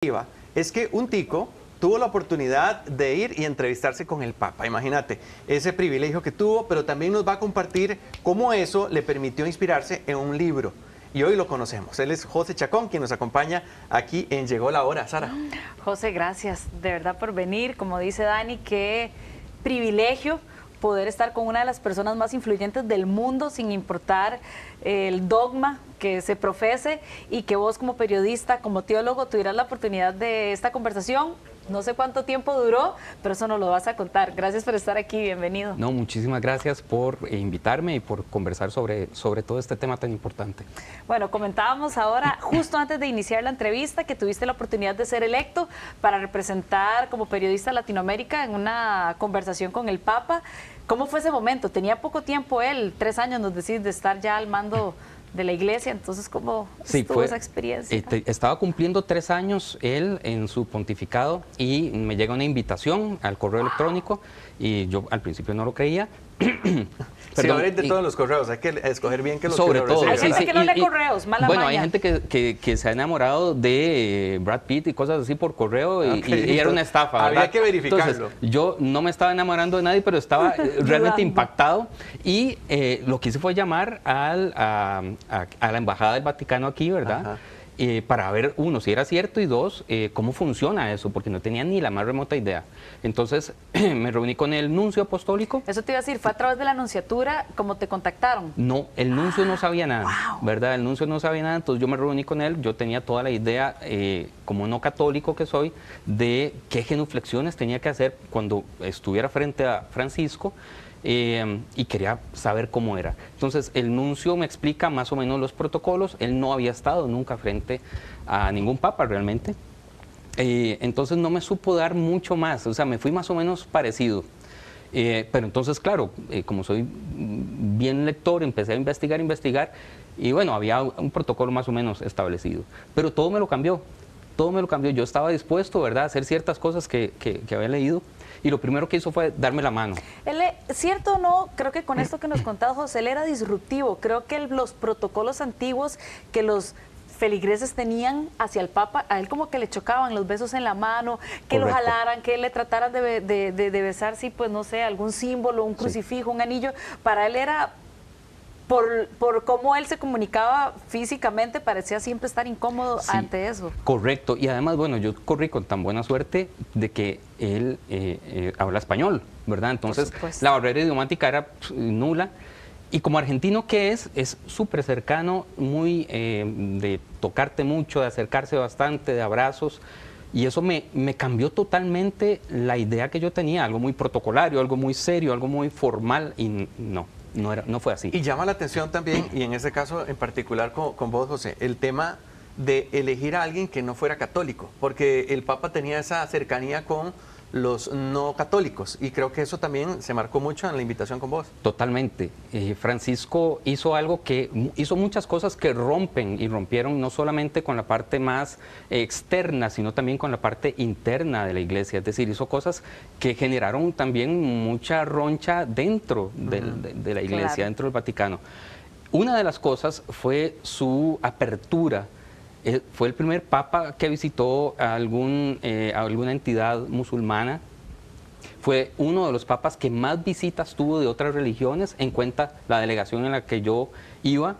iba, es que un tico tuvo la oportunidad de ir y entrevistarse con el Papa. Imagínate ese privilegio que tuvo, pero también nos va a compartir cómo eso le permitió inspirarse en un libro. Y hoy lo conocemos. Él es José Chacón, quien nos acompaña aquí en Llegó la Hora. Sara. José, gracias de verdad por venir. Como dice Dani, qué privilegio poder estar con una de las personas más influyentes del mundo, sin importar el dogma que se profese, y que vos como periodista, como teólogo, tuvieras la oportunidad de esta conversación. No sé cuánto tiempo duró, pero eso nos lo vas a contar. Gracias por estar aquí, bienvenido. No, muchísimas gracias por invitarme y por conversar sobre todo este tema tan importante. Bueno, comentábamos ahora, justo antes de iniciar la entrevista, que tuviste la oportunidad de ser electo para representar como periodista a Latinoamérica en una conversación con el Papa. ¿Cómo fue ese momento? Tenía poco tiempo él, 3 años nos decís, de estar ya al mando de la iglesia, entonces ¿cómo estuvo esa experiencia? Estaba cumpliendo 3 años él en su pontificado y me llega una invitación al correo electrónico y yo al principio no lo creía. Sí, ahora de todos los correos, hay que escoger bien que los sobre todo. Hay gente que no lee correos, mala Bueno, maña. hay gente que se ha enamorado de Brad Pitt y cosas así por correo y era una estafa, ¿verdad? Había que verificarlo. Entonces, yo no me estaba enamorando de nadie, pero estaba realmente impactado y lo que hice fue llamar a la Embajada del Vaticano aquí, ¿verdad? Para ver, uno, si era cierto, y dos, cómo funciona eso, porque no tenía ni la más remota idea. Entonces, me reuní con el nuncio apostólico. Eso te iba a decir, ¿fue a través de la nunciatura cómo te contactaron? No, el nuncio no sabía nada, ¿verdad? El nuncio no sabía nada, entonces yo me reuní con él, yo tenía toda la idea, como no católico que soy, de qué genuflexiones tenía que hacer cuando estuviera frente a Francisco, y quería saber cómo era. Entonces el nuncio me explica más o menos los protocolos. Él no había estado nunca frente a ningún papa realmente, entonces no me supo dar mucho más, o sea, me fui más o menos parecido. Pero entonces, claro, como soy bien lector, empecé a investigar y bueno, había un protocolo más o menos establecido, pero todo me lo cambió. Yo estaba dispuesto, ¿verdad?, a hacer ciertas cosas que había leído. Y lo primero que hizo fue darme la mano. Él, ¿cierto o no? Creo que con esto que nos contaba José, él era disruptivo. Creo que los protocolos antiguos que los feligreses tenían hacia el Papa, a él como que le chocaban los besos en la mano, que lo jalaran, que le trataran de besar, sí, pues no sé, algún símbolo, un crucifijo, un anillo. Para él era... Por cómo él se comunicaba físicamente, parecía siempre estar incómodo ante eso. Correcto, y además, bueno, yo corrí con tan buena suerte de que él habla español, ¿verdad? Entonces, la barrera idiomática era nula, y como argentino que es súper cercano, muy de tocarte mucho, de acercarse bastante, de abrazos, y eso me cambió totalmente la idea que yo tenía, algo muy protocolario, algo muy serio, algo muy formal, y no fue así. Y llama la atención también, y en ese caso en particular con vos, José, el tema de elegir a alguien que no fuera católico, porque el Papa tenía esa cercanía con los no católicos, y creo que eso también se marcó mucho en la invitación con vos. Totalmente. Francisco hizo hizo muchas cosas que rompieron no solamente con la parte más externa, sino también con la parte interna de la iglesia, es decir, hizo cosas que generaron también mucha roncha dentro de la iglesia, dentro del Vaticano. Una de las cosas fue su apertura. Fue el primer papa que visitó a alguna entidad musulmana. Fue uno de los papas que más visitas tuvo de otras religiones, en cuenta la delegación en la que yo iba.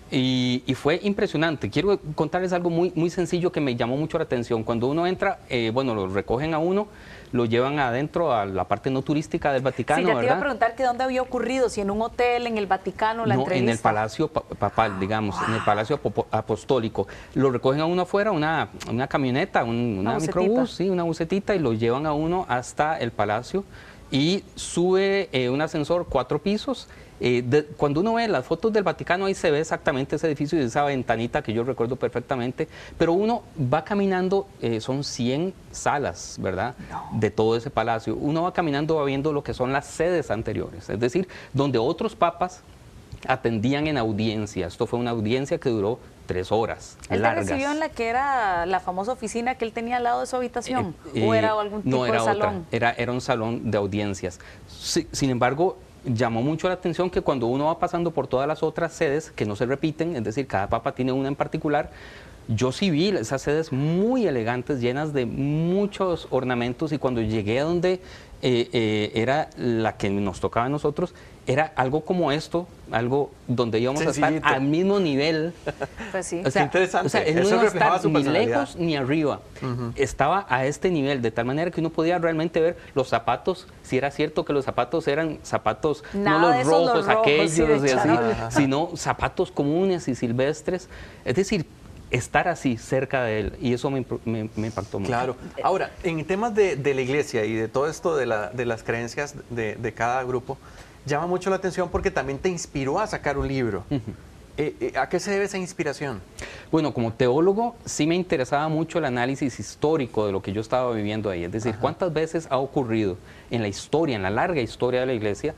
Y fue impresionante. Quiero contarles algo muy sencillo que me llamó mucho la atención. Cuando uno entra, bueno, lo recogen a uno, lo llevan adentro a la parte no turística del Vaticano, sí, ya te iba a ¿verdad? preguntar que dónde había ocurrido, si en un hotel, en el Vaticano, la entrevista. En el Palacio Papal, digamos, en el Palacio Apostólico. Lo recogen a uno afuera, una camioneta, una microbús, sí, una bucetita, y lo llevan a uno hasta el Palacio y sube un ascensor 4 pisos. Cuando uno ve las fotos del Vaticano, ahí se ve exactamente ese edificio y esa ventanita que yo recuerdo perfectamente, pero uno va caminando, son 100 salas, ¿verdad?, de todo ese palacio. Uno va caminando, va viendo lo que son las sedes anteriores, es decir, donde otros papas atendían en audiencia. Esto fue una audiencia que duró 3 horas largas. ¿Él te recibió en la que era la famosa oficina que él tenía al lado de su habitación? ¿O era algún tipo de salón? Era un salón de audiencias. Sin embargo, llamó mucho la atención que cuando uno va pasando por todas las otras sedes, que no se repiten, es decir, cada papa tiene una en particular, yo sí vi esas sedes muy elegantes, llenas de muchos ornamentos, y cuando llegué a donde era la que nos tocaba a nosotros, era algo como esto, algo donde íbamos a estar al mismo nivel. Pues sí. O sea, interesante. O sea, él no Eso iba a reflejaba estar su ni personalidad. lejos ni arriba. Estaba a este nivel, de tal manera que uno podía realmente ver los zapatos, si era cierto que los zapatos eran zapatos, Nada no de los esos, rojos, los rojos, aquellos sí, de y así, charol. sino zapatos comunes y silvestres. Es decir, estar así cerca de él, y eso me impactó mucho. Claro. Ahora, en temas de la iglesia y de todo esto de las creencias de cada grupo, llama mucho la atención porque también te inspiró a sacar un libro. ¿A qué se debe esa inspiración? Bueno, como teólogo sí me interesaba mucho el análisis histórico de lo que yo estaba viviendo ahí. Es decir, ¿cuántas veces ha ocurrido en la historia, en la larga historia de la iglesia,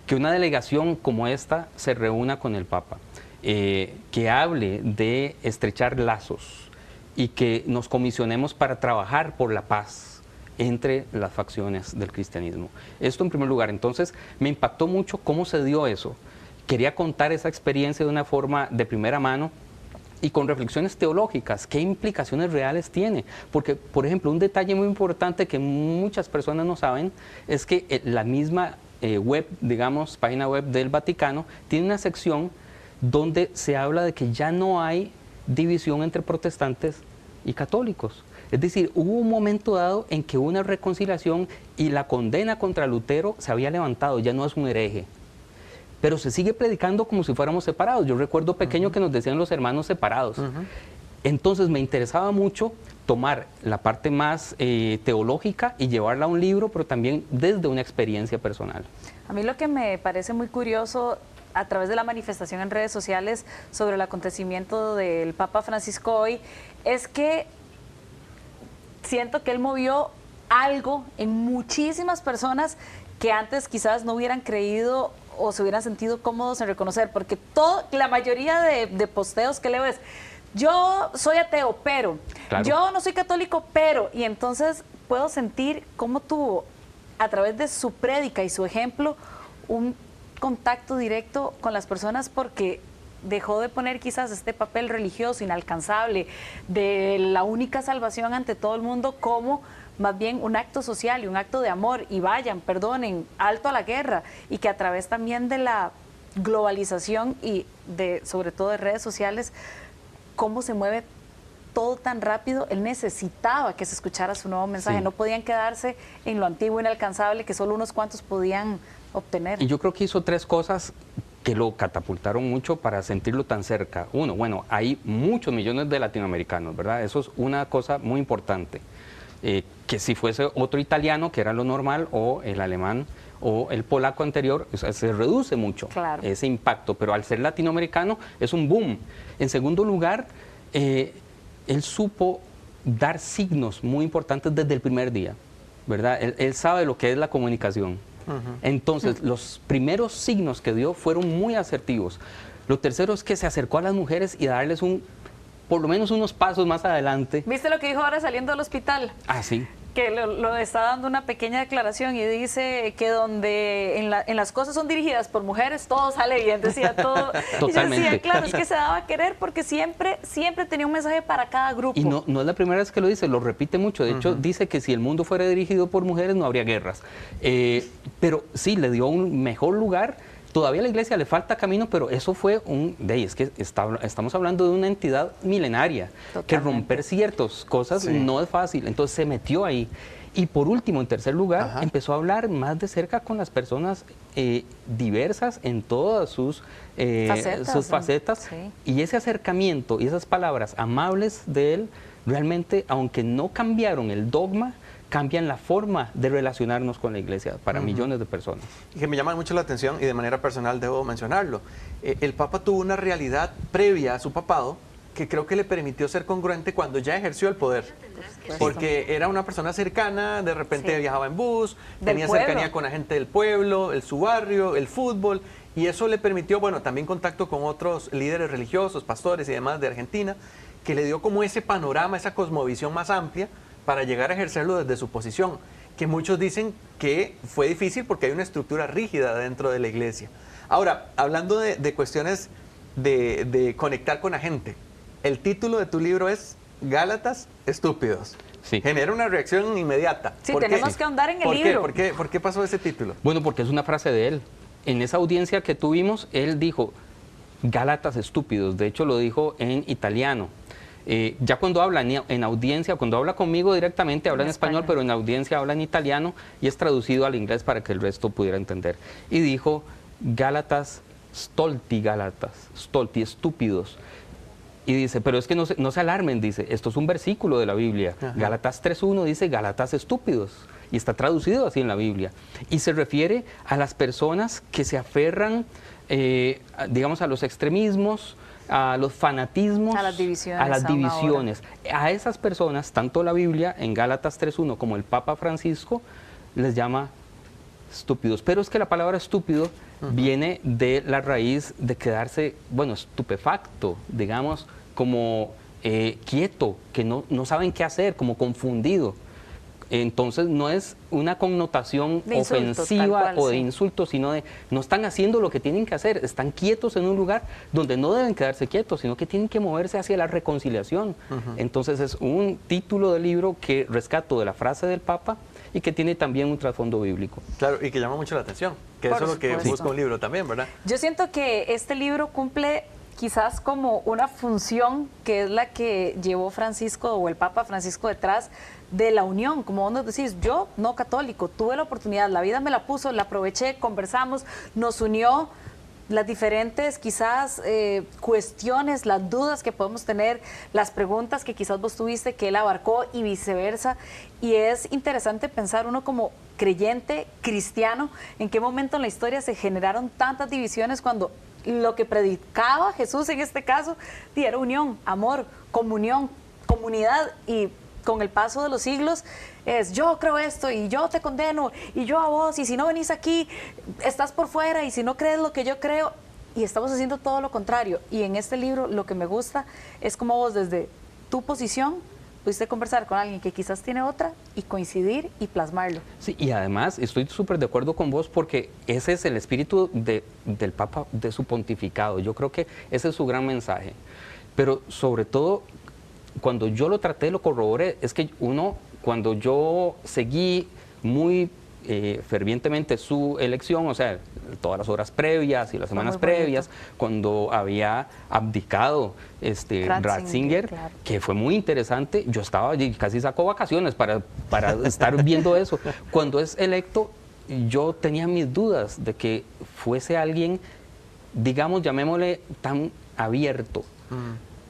que una delegación como esta se reúna con el Papa? Que hable de estrechar lazos y que nos comisionemos para trabajar por la paz entre las facciones del cristianismo. Esto en primer lugar. Entonces me impactó mucho cómo se dio eso. Quería contar esa experiencia de una forma de primera mano y con reflexiones teológicas. ¿Qué implicaciones reales tiene? Porque, por ejemplo, un detalle muy importante que muchas personas no saben es que la misma web, digamos, página web del Vaticano, tiene una sección donde se habla de que ya no hay división entre protestantes y católicos. Es decir, hubo un momento dado en que una reconciliación y la condena contra Lutero se había levantado, ya no es un hereje. Pero se sigue predicando como si fuéramos separados. Yo recuerdo pequeño que nos decían los hermanos separados. Entonces me interesaba mucho tomar la parte más teológica y llevarla a un libro, pero también desde una experiencia personal. A mí lo que me parece muy curioso a través de la manifestación en redes sociales sobre el acontecimiento del Papa Francisco hoy, es que siento que él movió algo en muchísimas personas que antes quizás no hubieran creído o se hubieran sentido cómodos en reconocer, porque la mayoría de posteos que leo es: yo soy ateo, pero, yo no soy católico, pero, y entonces puedo sentir cómo tuvo, a través de su prédica y su ejemplo, un contacto directo con las personas, porque dejó de poner quizás este papel religioso inalcanzable de la única salvación ante todo el mundo como más bien un acto social y un acto de amor, y vayan, perdonen, alto a la guerra, y que a través también de la globalización y sobre todo de redes sociales, cómo se mueve todo tan rápido. Él necesitaba que se escuchara su nuevo mensaje, no podían quedarse en lo antiguo inalcanzable que solo unos cuantos podían obtener. Y yo creo que hizo tres cosas que lo catapultaron mucho para sentirlo tan cerca. Uno, bueno, hay muchos millones de latinoamericanos, ¿verdad? Eso es una cosa muy importante. Que si fuese otro italiano, que era lo normal, o el alemán, o el polaco anterior, o sea, se reduce mucho ese impacto, pero al ser latinoamericano es un boom. En segundo lugar, él supo dar signos muy importantes desde el primer día, ¿verdad? Él sabe lo que es la comunicación. Entonces, los primeros signos que dio fueron muy asertivos. Lo tercero es que se acercó a las mujeres y a darles por lo menos unos pasos más adelante. ¿Viste lo que dijo ahora saliendo del hospital? Ah, sí. Que lo está dando una pequeña declaración y dice que donde en las cosas son dirigidas por mujeres, todo sale bien, decía todo. Totalmente. Y yo decía, claro, es que se daba a querer porque siempre tenía un mensaje para cada grupo. Y no es la primera vez que lo dice, lo repite mucho. De hecho, dice que si el mundo fuera dirigido por mujeres no habría guerras. Pero sí, le dio un mejor lugar. Todavía a la iglesia le falta camino, pero eso fue es que estamos hablando de una entidad milenaria. Totalmente. Que romper ciertas cosas no es fácil. Entonces se metió ahí. Y por último, en tercer lugar, empezó a hablar más de cerca con las personas diversas en todas sus facetas. Sí. Y ese acercamiento y esas palabras amables de él, realmente, aunque no cambiaron el dogma, cambian la forma de relacionarnos con la iglesia para millones de personas. Y que me llama mucho la atención, y de manera personal debo mencionarlo, el Papa tuvo una realidad previa a su papado que creo que le permitió ser congruente cuando ya ejerció el poder. Porque era una persona cercana, de repente viajaba en bus, tenía cercanía con la gente del pueblo, su barrio, el fútbol, y eso le permitió, bueno, también contacto con otros líderes religiosos, pastores y demás de Argentina, que le dio como ese panorama, esa cosmovisión más amplia, para llegar a ejercerlo desde su posición, que muchos dicen que fue difícil porque hay una estructura rígida dentro de la iglesia. Ahora, hablando de cuestiones de conectar con la gente, el título de tu libro es Gálatas estúpidos. Sí. Genera una reacción inmediata. Sí, ¿Por qué? tenemos que ahondar en el ¿Por qué? libro. ¿Por qué pasó ese título? Bueno, porque es una frase de él. En esa audiencia que tuvimos, él dijo, Gálatas estúpidos. De hecho, lo dijo en italiano. Ya cuando habla en audiencia, cuando habla conmigo directamente, habla en español, pero en audiencia habla en italiano y es traducido al inglés para que el resto pudiera entender. Y dijo, Gálatas stolti, estúpidos. Y dice, pero es que no se alarmen, dice, esto es un versículo de la Biblia. Ajá. Gálatas 3.1 dice, Gálatas estúpidos. Y está traducido así en la Biblia. Y se refiere a las personas que se aferran, digamos, a los extremismos, a los fanatismos, a las divisiones. a las divisiones. A esas personas, tanto la Biblia en Gálatas 3.1 como el Papa Francisco, les llama estúpidos. Pero es que la palabra estúpido viene de la raíz de quedarse, bueno, estupefacto, digamos, como quieto, que no saben qué hacer, como confundido. Entonces no es una connotación de insultos, ofensiva tal cual, o de sí. insultos, sino de no están haciendo lo que tienen que hacer, están quietos en un lugar donde no deben quedarse quietos, sino que tienen que moverse hacia la reconciliación. Entonces es un título del libro que rescato de la frase del Papa y que tiene también un trasfondo bíblico. Claro, y que llama mucho la atención, que Por eso es lo que supuesto. busca un libro también, ¿verdad? Yo siento que este libro cumple quizás como una función que es la que llevó Francisco o el Papa Francisco detrás de la unión, como vos nos decís, yo no católico, tuve la oportunidad, la vida me la puso, la aproveché, conversamos, nos unió las diferentes quizás cuestiones, las dudas que podemos tener, las preguntas que quizás vos tuviste que él abarcó y viceversa. Y es interesante pensar uno como creyente, cristiano, en qué momento en la historia se generaron tantas divisiones cuando lo que predicaba Jesús en este caso era unión, amor, comunión, comunidad. Y con el paso de los siglos es yo creo esto y yo te condeno y yo a vos, y si no venís aquí estás por fuera, y si no crees lo que yo creo, y estamos haciendo todo lo contrario. Y en este libro lo que me gusta es como vos desde tu posición pudiste conversar con alguien que quizás tiene otra y coincidir y plasmarlo. Sí, y además estoy súper de acuerdo con vos porque ese es el espíritu del Papa, de su pontificado. Yo creo que ese es su gran mensaje. Pero sobre todo, cuando yo lo traté, lo corroboré, es que cuando yo seguí muy fervientemente su elección, o sea, todas las horas previas y las semanas previas, cuando había abdicado Ratzinger, claro, que fue muy interesante, yo estaba allí, casi saco vacaciones para estar viendo eso. Cuando es electo, yo tenía mis dudas de que fuese alguien, digamos, llamémosle tan abierto.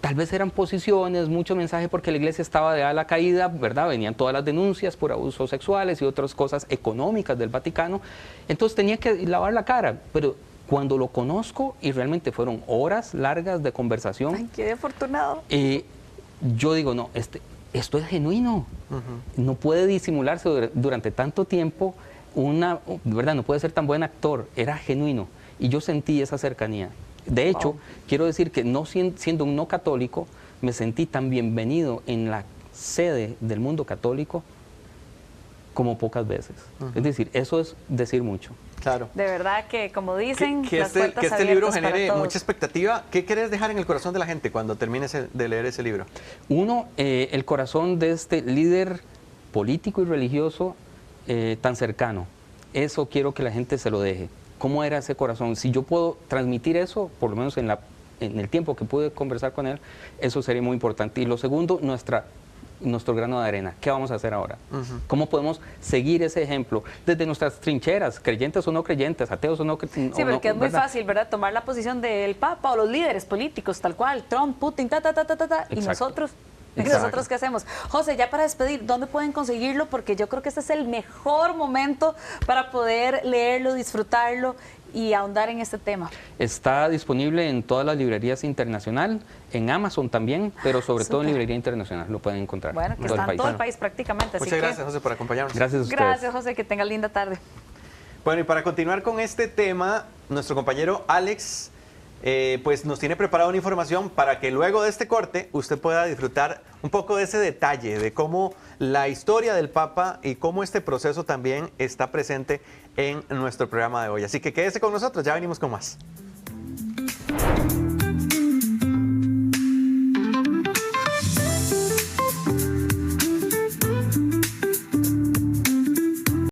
Tal vez eran posiciones, mucho mensaje porque la iglesia estaba de a la caída, ¿verdad? Venían todas las denuncias por abusos sexuales y otras cosas económicas del Vaticano. Entonces tenía que lavar la cara, pero cuando lo conozco y realmente fueron horas largas de conversación. Ay, qué afortunado. Yo digo, no, esto es genuino. No puede disimularse durante tanto tiempo, ¿verdad? No puede ser tan buen actor, era genuino. Y yo sentí esa cercanía. De hecho, quiero decir que siendo un no católico, me sentí tan bienvenido en la sede del mundo católico como pocas veces. Es decir, eso es decir mucho. Claro. De verdad que, como dicen, Que las puertas este libro abiertas para genere todos. mucha expectativa. ¿Qué querés dejar en el corazón de la gente cuando termines de leer ese libro? Uno, el corazón de este líder político y religioso tan cercano. Eso quiero que la gente se lo deje. ¿Cómo era ese corazón? Si yo puedo transmitir eso, por lo menos en el tiempo que pude conversar con él, eso sería muy importante. Y lo segundo, nuestro grano de arena. ¿Qué vamos a hacer ahora? ¿Cómo podemos seguir ese ejemplo desde nuestras trincheras, creyentes o no creyentes, ateos o no creyentes? Sí, porque es muy fácil, ¿verdad? Tomar la posición del Papa o los líderes políticos, tal cual, Trump, Putin, y nosotros. ¿Y nosotros qué hacemos? José, ya para despedir, ¿dónde pueden conseguirlo? Porque yo creo que este es el mejor momento para poder leerlo, disfrutarlo y ahondar en este tema. Está disponible en todas las librerías internacional, en Amazon también, pero sobre todo en librería internacional lo pueden encontrar. Bueno, que está en todo el país prácticamente. Muchas gracias, José, por acompañarnos. Gracias a ustedes. Gracias, José, que tengas linda tarde. Bueno, y para continuar con este tema, nuestro compañero Alex pues nos tiene preparada una información para que luego de este corte usted pueda disfrutar un poco de ese detalle, de cómo la historia del Papa y cómo este proceso también está presente en nuestro programa de hoy. Así que quédese con nosotros, ya venimos con más.